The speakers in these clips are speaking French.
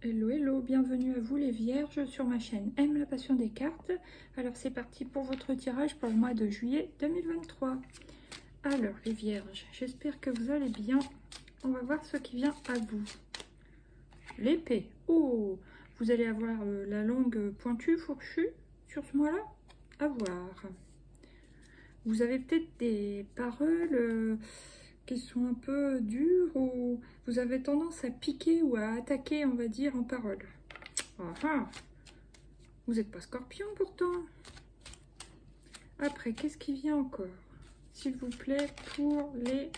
Hello, hello, bienvenue à vous les vierges sur ma chaîne Aime la passion des cartes. Alors c'est parti pour votre tirage pour le mois de juillet 2023. Alors les vierges, j'espère que vous allez bien. On va voir ce qui vient à vous. L'épée. Oh, vous allez avoir la langue pointue, fourchue sur ce mois-là. À voir. Vous avez peut-être des paroles qui sont un peu dures ou vous avez tendance à piquer ou à attaquer, on va dire, en parole. Ah ah. Vous n'êtes pas scorpion pourtant. Après, qu'est-ce qui vient encore? S'il vous plaît, pour les...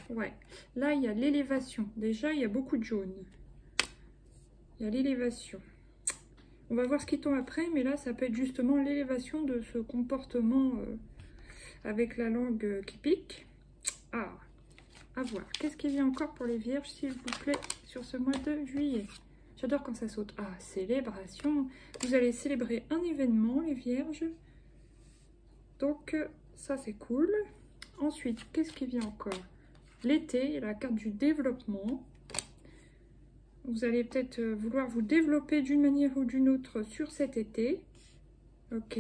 Ouais, là, il y a l'élévation. Déjà, il y a beaucoup de jaune. Il y a l'élévation. On va voir ce qui tombe après, mais là, ça peut être justement l'élévation de ce comportement avec la langue qui pique. Ah, à voir. Qu'est-ce qui vient encore pour les vierges, s'il vous plaît, sur ce mois de juillet? J'adore quand ça saute. Ah, célébration. Vous allez célébrer un événement, les vierges. Donc, ça, c'est cool. Ensuite, qu'est-ce qui vient encore? L'été, la carte du développement. Vous allez peut-être vouloir vous développer d'une manière ou d'une autre sur cet été. Ok.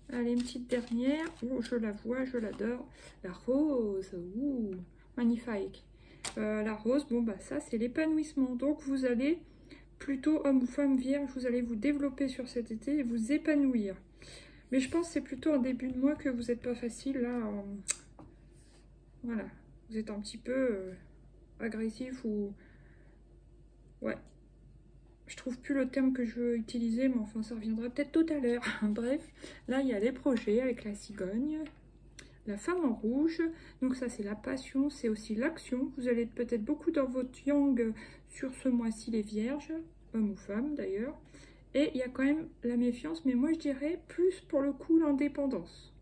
Allez, une petite dernière. Oh, je la vois, je l'adore. La rose. Ouh, magnifique. La rose, bon, bah ça, c'est l'épanouissement. Donc, vous allez, plutôt homme ou femme vierge, vous allez vous développer sur cet été et vous épanouir. Mais je pense que c'est plutôt en début de mois que vous n'êtes pas facile, là. Voilà. Vous êtes un petit peu agressif ou... Ouais. Je trouve plus le terme que je veux utiliser, mais enfin, ça reviendra peut-être tout à l'heure. Bref, là, il y a les projets avec la cigogne, la femme en rouge. Donc ça, c'est la passion, c'est aussi l'action. Vous allez être peut-être beaucoup dans votre yang sur ce mois-ci, les vierges, hommes ou femmes d'ailleurs. Et il y a quand même la méfiance, mais moi, je dirais plus pour le coup l'indépendance.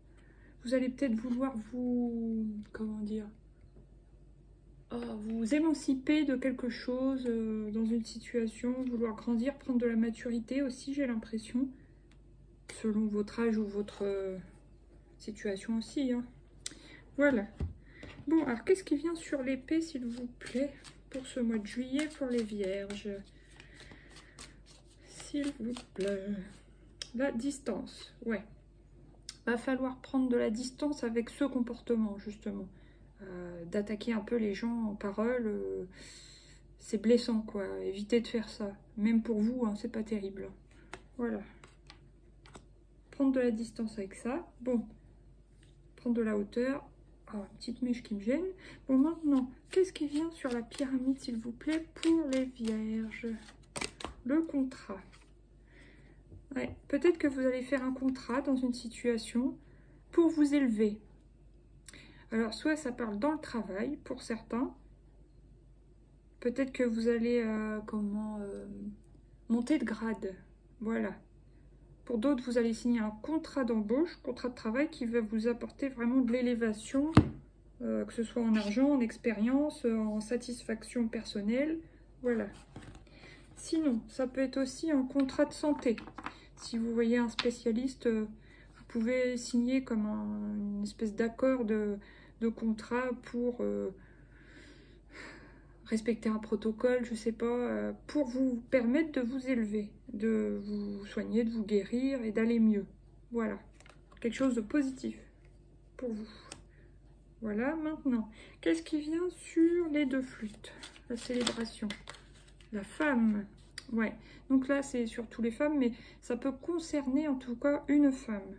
Vous allez peut-être vouloir vous... Comment dire ? Vous émanciper de quelque chose dans une situation, vouloir grandir, prendre de la maturité aussi, j'ai l'impression, selon votre âge ou votre situation aussi. Hein. Voilà. Bon, alors qu'est-ce qui vient sur l'épée, s'il vous plaît, pour ce mois de juillet pour les vierges? S'il vous plaît. La distance, ouais. Va falloir prendre de la distance avec ce comportement, justement. D'attaquer un peu les gens en parole, c'est blessant, quoi. Évitez de faire ça. Même pour vous, hein, c'est pas terrible. Voilà. Prendre de la distance avec ça. Bon. Prendre de la hauteur. Ah, une petite mèche qui me gêne. Bon, maintenant, qu'est-ce qui vient sur la pyramide, s'il vous plaît, pour les vierges? Le contrat. Ouais. Peut-être que vous allez faire un contrat dans une situation pour vous élever. Alors, soit ça parle dans le travail, pour certains. Peut-être que vous allez, monter de grade. Voilà. Pour d'autres, vous allez signer un contrat d'embauche, contrat de travail qui va vous apporter vraiment de l'élévation, que ce soit en argent, en expérience, en satisfaction personnelle. Voilà. Sinon, ça peut être aussi un contrat de santé. Si vous voyez un spécialiste, vous pouvez signer comme une espèce d'accord de contrat pour respecter un protocole, je sais pas, pour vous permettre de vous élever, de vous soigner, de vous guérir et d'aller mieux. Voilà, quelque chose de positif pour vous. Voilà, maintenant, qu'est-ce qui vient sur les deux flûtes? La célébration. La femme, ouais. Donc là, c'est surtout les femmes, mais ça peut concerner en tout cas une femme.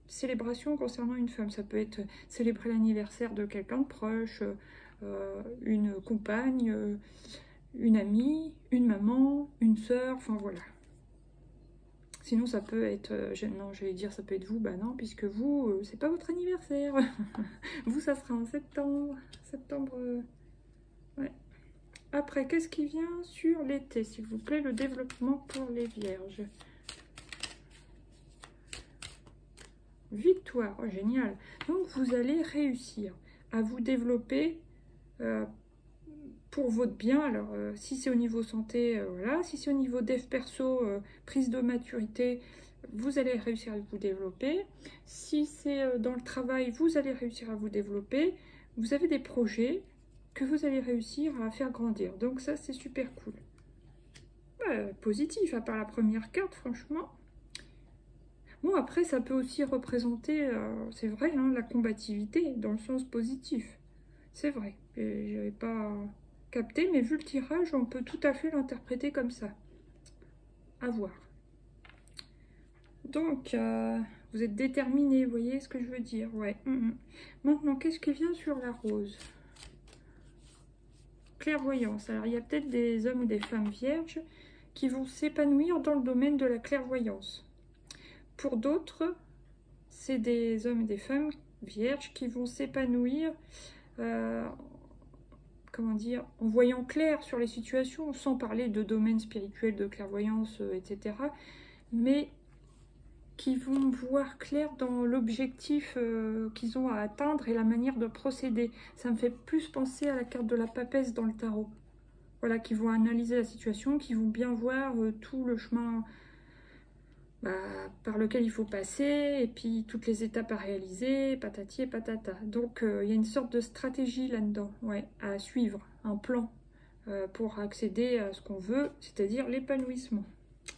Célébration concernant une femme, ça peut être célébrer l'anniversaire de quelqu'un de proche, une compagne, une amie, une maman, une sœur, enfin voilà. Sinon ça peut être, non j'allais dire ça peut être vous, bah non, puisque vous, c'est pas votre anniversaire. Vous ça sera en septembre, ouais. Après, qu'est-ce qui vient sur l'été, s'il vous plaît, le développement pour les vierges? Victoire, oh, génial. Donc vous allez réussir à vous développer pour votre bien. Alors si c'est au niveau santé, voilà. Si c'est au niveau dev perso, prise de maturité, vous allez réussir à vous développer. Si c'est dans le travail, vous allez réussir à vous développer. Vous avez des projets que vous allez réussir à faire grandir. Donc ça, c'est super cool. Positif, à part la première carte, franchement. Bon, après, ça peut aussi représenter, c'est vrai, hein, la combativité, dans le sens positif. C'est vrai. Je n'avais pas capté, mais vu le tirage, on peut tout à fait l'interpréter comme ça. À voir. Donc, vous êtes déterminé, vous voyez ce que je veux dire? Ouais. Maintenant, qu'est-ce qui vient sur la rose? Clairvoyance. Alors, il y a peut-être des hommes ou des femmes vierges qui vont s'épanouir dans le domaine de la clairvoyance. Pour d'autres, c'est des hommes et des femmes vierges qui vont s'épanouir, comment dire, en voyant clair sur les situations, sans parler de domaine spirituel, de clairvoyance, etc. Mais qui vont voir clair dans l'objectif qu'ils ont à atteindre et la manière de procéder. Ça me fait plus penser à la carte de la papesse dans le tarot. Voilà, qui vont analyser la situation, qui vont bien voir tout le chemin par lequel il faut passer, et puis toutes les étapes à réaliser, patati et patata. Donc il y a une sorte de stratégie là-dedans, ouais, à suivre, un plan pour accéder à ce qu'on veut, c'est-à-dire l'épanouissement.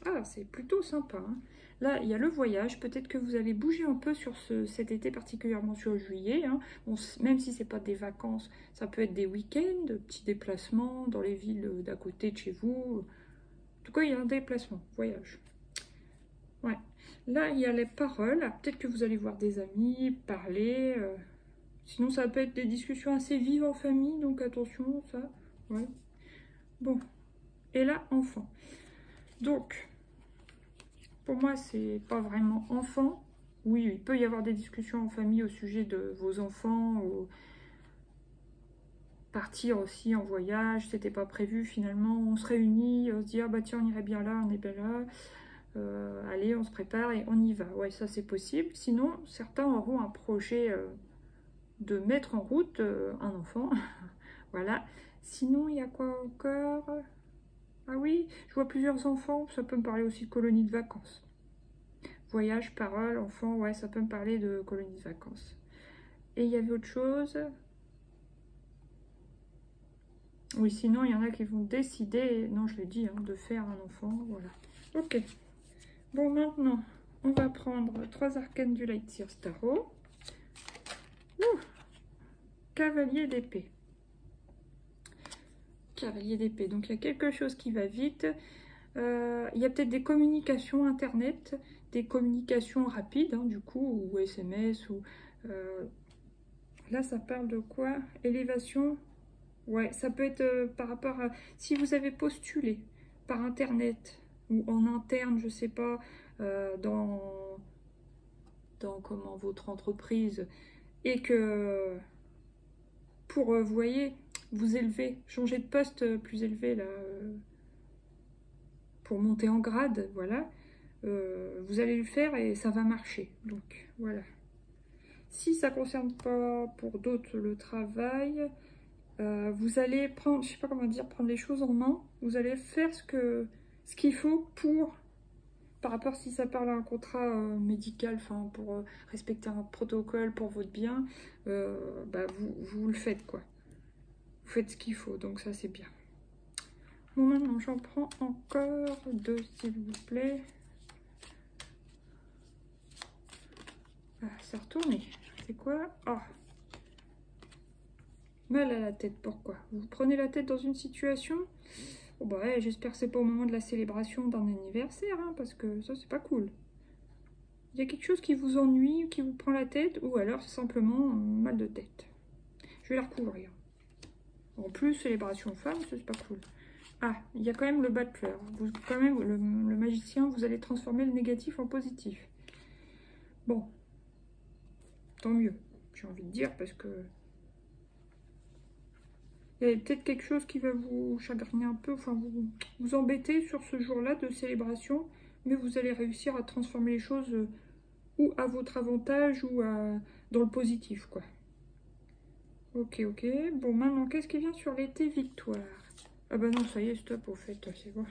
Ah, c'est plutôt sympa, hein. Là, il y a le voyage. Peut-être que vous allez bouger un peu sur cet été, particulièrement sur juillet. Hein. Bon, même si ce n'est pas des vacances, ça peut être des week-ends, petits déplacements dans les villes d'à côté de chez vous. En tout cas, il y a un déplacement, voyage. Ouais. Là, il y a les paroles. Peut-être que vous allez voir des amis, parler. Sinon, ça peut être des discussions assez vives en famille, donc attention, ça. Ouais. Bon. Et là, enfant. Donc... Pour moi, c'est pas vraiment enfant. Oui, il peut y avoir des discussions en famille au sujet de vos enfants, ou partir aussi en voyage, c'était pas prévu finalement. On se réunit, on se dit, ah bah tiens, on irait bien là, on est bien là. Allez, on se prépare et on y va. Ouais, ça c'est possible. Sinon, certains auront un projet de mettre en route un enfant. Voilà. Sinon, il y a quoi encore? Ah oui, je vois plusieurs enfants, ça peut me parler aussi de colonies de vacances. Voyage, parole, enfant, ouais, ça peut me parler de colonies de vacances. Et il y avait autre chose. Oui, sinon, il y en a qui vont décider, non, je l'ai dit, hein, de faire un enfant, voilà. Ok. Bon, maintenant, on va prendre 3 arcanes du Light Years Tarot. Cavalier d'épée. Cavalier d'épée, donc il y a quelque chose qui va vite. Il y a peut-être des communications internet, des communications rapides, hein, du coup, ou SMS, ou... là, ça parle de quoi? Élévation. Ouais, ça peut être par rapport à... Si vous avez postulé par internet, ou en interne, je sais pas, dans comment, votre entreprise, et que, pour, vous voyez, vous élever, changer de poste plus élevé, là... pour monter en grade, voilà, vous allez le faire et ça va marcher. Donc voilà. Si ça ne concerne pas pour d'autres le travail, vous allez prendre, je sais pas comment dire, prendre les choses en main. Vous allez faire ce qu'il faut pour, par rapport si ça parle à un contrat médical, enfin pour respecter un protocole pour votre bien, vous le faites quoi. Vous faites ce qu'il faut, donc ça c'est bien. Bon, maintenant, j'en prends encore 2, s'il vous plaît. Ah, c'est retourné. C'est quoi? Oh. Mal à la tête, pourquoi? Vous prenez la tête dans une situation? Oh, bah ouais, j'espère que c'est pas au moment de la célébration d'un anniversaire, hein, parce que ça, c'est pas cool. Il y a quelque chose qui vous ennuie, qui vous prend la tête, ou alors c'est simplement un mal de tête. Je vais la recouvrir. En plus, célébration femme, c'est pas cool. Ah, il y a quand même le battleur. Vous, quand même, le magicien, vous allez transformer le négatif en positif. Bon. Tant mieux, j'ai envie de dire, parce que... Il y a peut-être quelque chose qui va vous chagriner un peu, enfin vous embêter sur ce jour-là de célébration, mais vous allez réussir à transformer les choses ou à votre avantage ou dans le positif, quoi. Ok, ok. Bon, maintenant, qu'est-ce qui vient sur l'été victoire? Ah bah non, ça y est, stop, au fait, c'est bon.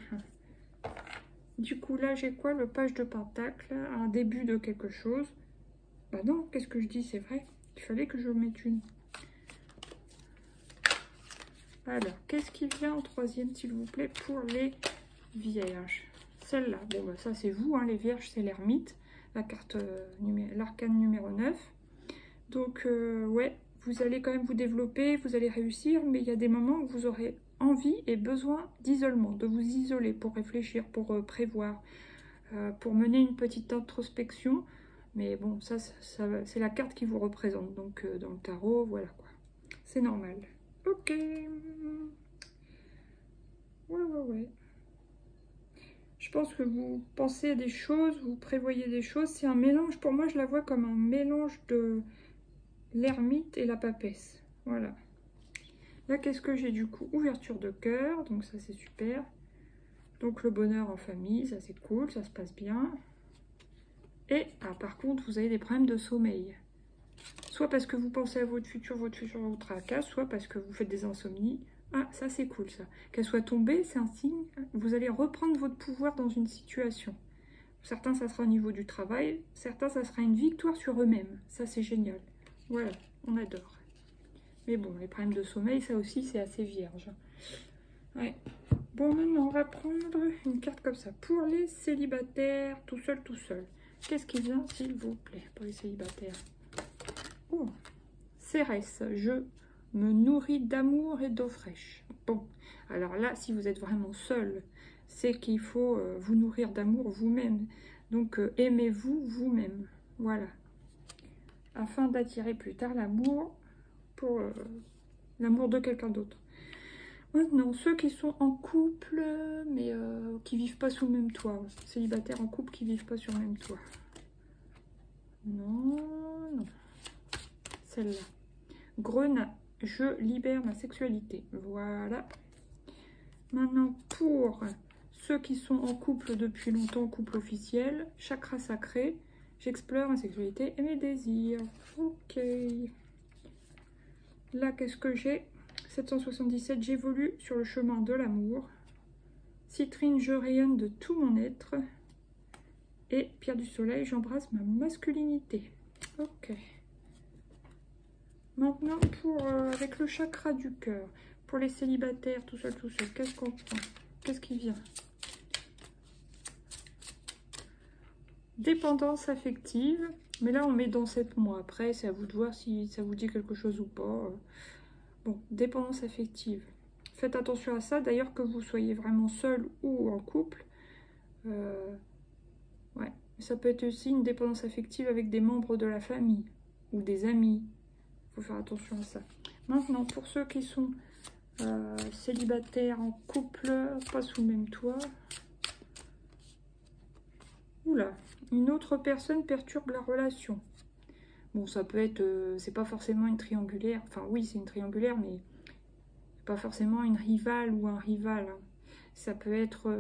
Du coup, là, j'ai quoi? Le page de pentacle, un début de quelque chose. Bah non, qu'est-ce que je dis? C'est vrai, il fallait que je mette une. Alors, qu'est-ce qui vient en troisième, s'il vous plaît, pour les Vierge. Celle-là, bon bah ça c'est vous, hein, les Vierges, c'est l'ermite, la carte l'arcane numéro 9. Donc ouais, vous allez quand même vous développer, vous allez réussir, mais il y a des moments où vous aurez envie et besoin d'isolement, de vous isoler pour réfléchir, pour prévoir, pour mener une petite introspection. Mais bon, ça c'est la carte qui vous représente, donc dans le tarot, voilà quoi. C'est normal. Ok. Ouais. Je pense que vous pensez à des choses, vous prévoyez des choses. C'est un mélange, pour moi je la vois comme un mélange de l'ermite et la papesse. Voilà. Là, qu'est-ce que j'ai du coup? Ouverture de cœur, donc ça c'est super. Donc le bonheur en famille, ça c'est cool, ça se passe bien. Et par contre, vous avez des problèmes de sommeil. Soit parce que vous pensez à votre futur vous tracasse, soit parce que vous faites des insomnies. Ah, ça c'est cool ça. Qu'elle soit tombée, c'est un signe. Vous allez reprendre votre pouvoir dans une situation. Certains, ça sera au niveau du travail. Certains, ça sera une victoire sur eux-mêmes. Ça, c'est génial. Voilà, on adore. Mais bon, les problèmes de sommeil, ça aussi, c'est assez vierge. Ouais. Bon, maintenant, on va prendre une carte comme ça. Pour les célibataires, tout seul. Qu'est-ce qui vient, s'il vous plaît, pour les célibataires? Oh, Cérès, je me nourris d'amour et d'eau fraîche. Bon, alors là, si vous êtes vraiment seul, c'est qu'il faut vous nourrir d'amour vous-même. Donc, aimez-vous vous-même. Voilà. Afin d'attirer plus tard l'amour pour l'amour de quelqu'un d'autre. Maintenant, ceux qui sont en couple, mais qui vivent pas sous le même toit. Célibataires en couple qui vivent pas sur le même toit. Non. Celle-là. Grenat, je libère ma sexualité. Voilà. Maintenant, pour ceux qui sont en couple depuis longtemps, couple officiel, chakra sacré, j'explore ma sexualité et mes désirs. Ok. Là, qu'est-ce que j'ai? 777, j'évolue sur le chemin de l'amour. Citrine, je rayonne de tout mon être. Et Pierre du Soleil, j'embrasse ma masculinité. Ok. Maintenant, avec le chakra du cœur, pour les célibataires, tout seul, qu'est-ce qu'on prend? Qu'est-ce qui vient? Dépendance affective. Mais là, on met dans 7 mois. Après, c'est à vous de voir si ça vous dit quelque chose ou pas. Bon, dépendance affective. Faites attention à ça. D'ailleurs, que vous soyez vraiment seul ou en couple. Ouais. Ça peut être aussi une dépendance affective avec des membres de la famille ou des amis. Il faut faire attention à ça. Maintenant, pour ceux qui sont célibataires, en couple, pas sous le même toit. Oula, une autre personne perturbe la relation. Bon, ça peut être, c'est pas forcément une triangulaire. Enfin, oui, c'est une triangulaire, mais pas forcément une rivale ou un rival. Hein. Ça peut être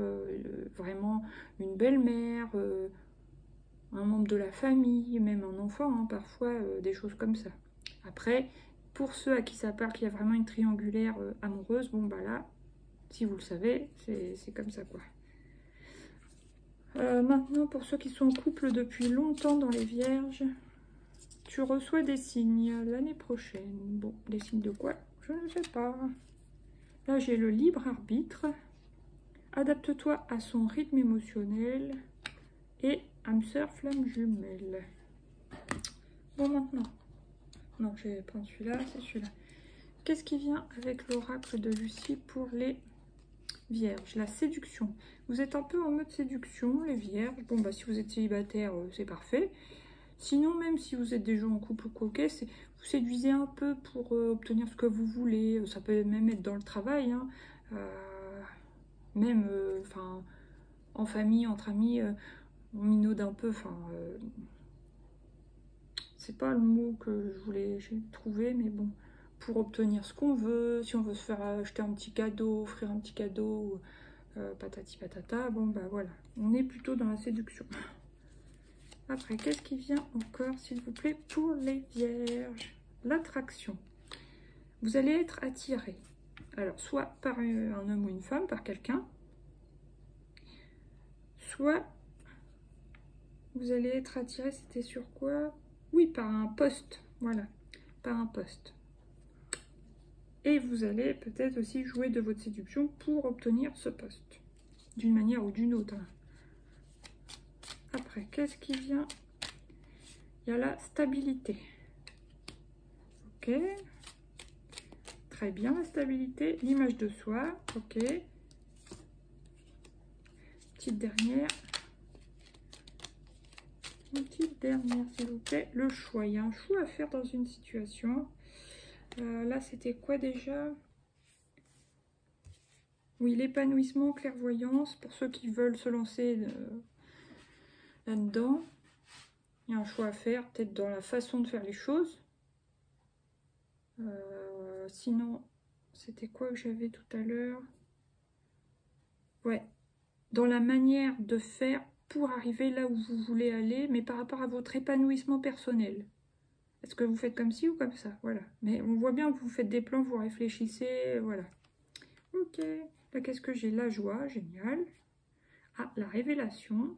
vraiment une belle-mère, un membre de la famille, même un enfant, hein, parfois, des choses comme ça. Après, pour ceux à qui ça parle qu'il y a vraiment une triangulaire amoureuse, bon bah là, si vous le savez, c'est comme ça quoi. Maintenant, pour ceux qui sont en couple depuis longtemps dans les Vierges, tu reçois des signes l'année prochaine. Bon, des signes de quoi? Je ne sais pas. Là, j'ai le libre arbitre. Adapte-toi à son rythme émotionnel. Et âme sœur flamme jumelle. Bon, maintenant. Non, je vais prendre celui-là, c'est celui-là. Qu'est-ce qui vient avec l'oracle de Lucie pour les Vierges? La séduction. Vous êtes un peu en mode séduction, les Vierges. Bon, bah si vous êtes célibataire, c'est parfait. Sinon, même si vous êtes déjà en couple ou coquet, vous séduisez un peu pour obtenir ce que vous voulez. Ça peut même être dans le travail, hein. Même en famille, entre amis, on minaude un peu. C'est pas le mot que j'ai trouvé, mais bon, pour obtenir ce qu'on veut, si on veut se faire acheter un petit cadeau, offrir un petit cadeau, patati patata, bon bah voilà, on est plutôt dans la séduction. Après, qu'est-ce qui vient encore, s'il vous plaît, pour les Vierges? L'attraction. Vous allez être attiré, alors soit par un homme ou une femme, par quelqu'un, soit vous allez être attiré, c'était sur quoi? Oui, par un poste, voilà, par un poste. Et vous allez peut-être aussi jouer de votre séduction pour obtenir ce poste. d'une manière ou d'une autre. Après, qu'est-ce qui vient? Il y a la stabilité. Ok. Très bien, la stabilité. L'image de soi. Ok. Petite dernière. Une petite dernière, s'il vous plaît. Le choix. Il y a un choix à faire dans une situation. Là, c'était quoi déjà? Oui, l'épanouissement, clairvoyance. Pour ceux qui veulent se lancer là-dedans. Il y a un choix à faire, peut-être dans la façon de faire les choses. Sinon, c'était quoi que j'avais tout à l'heure? Ouais, dans la manière de faire pour arriver là où vous voulez aller, mais par rapport à votre épanouissement personnel. Est-ce que vous faites comme ci ou comme ça? Voilà. Mais on voit bien que vous faites des plans, vous réfléchissez, voilà. Ok. Là, qu'est-ce que j'ai? La joie, génial. Ah, la révélation.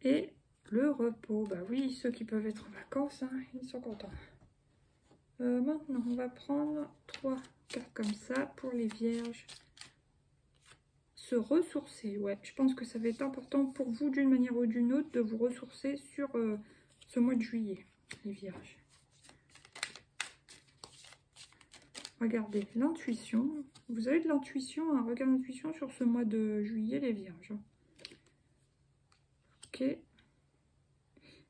Et le repos. Bah oui, ceux qui peuvent être en vacances, hein, ils sont contents. Maintenant, on va prendre 3 cartes comme ça pour les vierges. Se ressourcer, ouais. Je pense que ça va être important pour vous, d'une manière ou d'une autre, de vous ressourcer sur ce mois de juillet, les vierges. Regardez, l'intuition. Vous avez de l'intuition, un regard d'intuition sur ce mois de juillet, les vierges. Ok. Et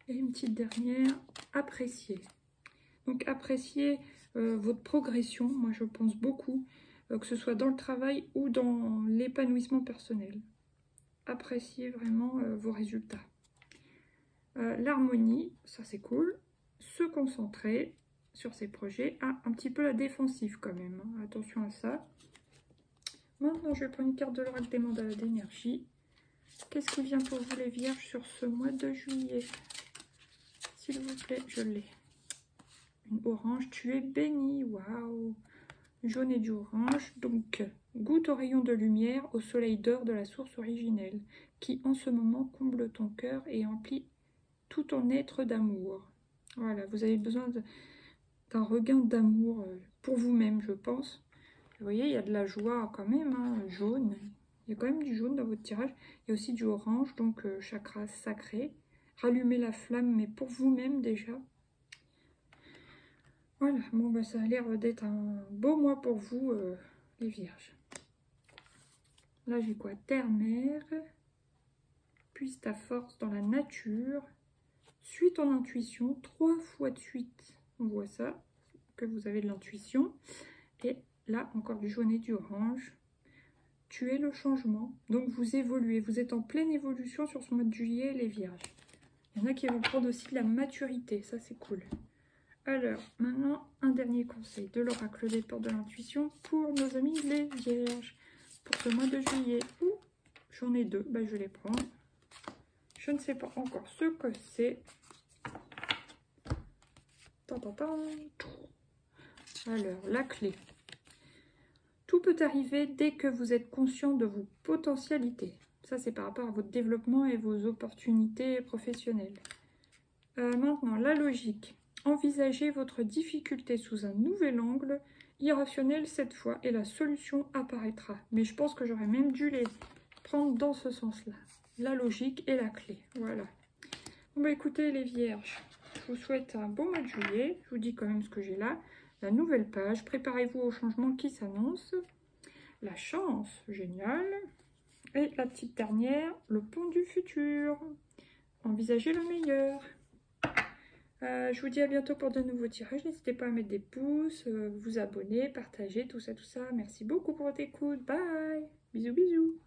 une petite dernière, apprécier. Donc, apprécier votre progression, moi je pense beaucoup, que ce soit dans le travail ou dans l'épanouissement personnel. Appréciez vraiment vos résultats. L'harmonie, ça c'est cool. Se concentrer sur ses projets. Ah, un petit peu la défensive quand même, hein. Attention à ça. Maintenant, je vais prendre une carte de l'oracle des mandalas d'énergie. Qu'est-ce qui vient pour vous les vierges sur ce mois de juillet? S'il vous plaît, je l'ai. Une orange, tu es béni, waouh! Jaune et du orange, donc goûte au rayon de lumière, au soleil d'or de la source originelle, qui en ce moment comble ton cœur et emplit tout ton être d'amour. Voilà, vous avez besoin d'un regain d'amour pour vous-même, je pense. Vous voyez, il y a de la joie quand même, hein, jaune. Il y a quand même du jaune dans votre tirage. Il y a aussi du orange, donc chakra sacré. Rallumez la flamme, mais pour vous-même déjà. Voilà, bon, bah, ça a l'air d'être un beau mois pour vous, les vierges. Là, j'ai quoi? Terre-mère. Puise ta force dans la nature. Suis ton intuition 3 fois de suite. On voit ça, que vous avez de l'intuition. Et là, encore du jaune et du orange. Tu es le changement. Donc, vous évoluez. Vous êtes en pleine évolution sur ce mois de juillet, les vierges. Il y en a qui vont prendre aussi de la maturité. Ça, c'est cool. Alors, maintenant, un dernier conseil de l'oracle des portes de l'intuition pour nos amis les vierges. Pour ce mois de juillet. Ouh, j'en ai 2. Bah, je vais les prendre. Je ne sais pas encore ce que c'est. Alors, la clé. Tout peut arriver dès que vous êtes conscient de vos potentialités. Ça, c'est par rapport à votre développement et vos opportunités professionnelles. Maintenant, la logique. Envisagez votre difficulté sous un nouvel angle, irrationnel cette fois, et la solution apparaîtra. Mais je pense que j'aurais même dû les prendre dans ce sens-là. La logique et la clé. Voilà. Bon, bah écoutez, les vierges, je vous souhaite un bon mois de juillet. Je vous dis quand même ce que j'ai là. La nouvelle page. Préparez-vous au changement qui s'annonce. La chance. Génial. Et la petite dernière, le pont du futur. Envisagez le meilleur. Je vous dis à bientôt pour de nouveaux tirages. N'hésitez pas à mettre des pouces, vous abonner, partager, tout ça, tout ça. Merci beaucoup pour votre écoute. Bye. Bisous, bisous.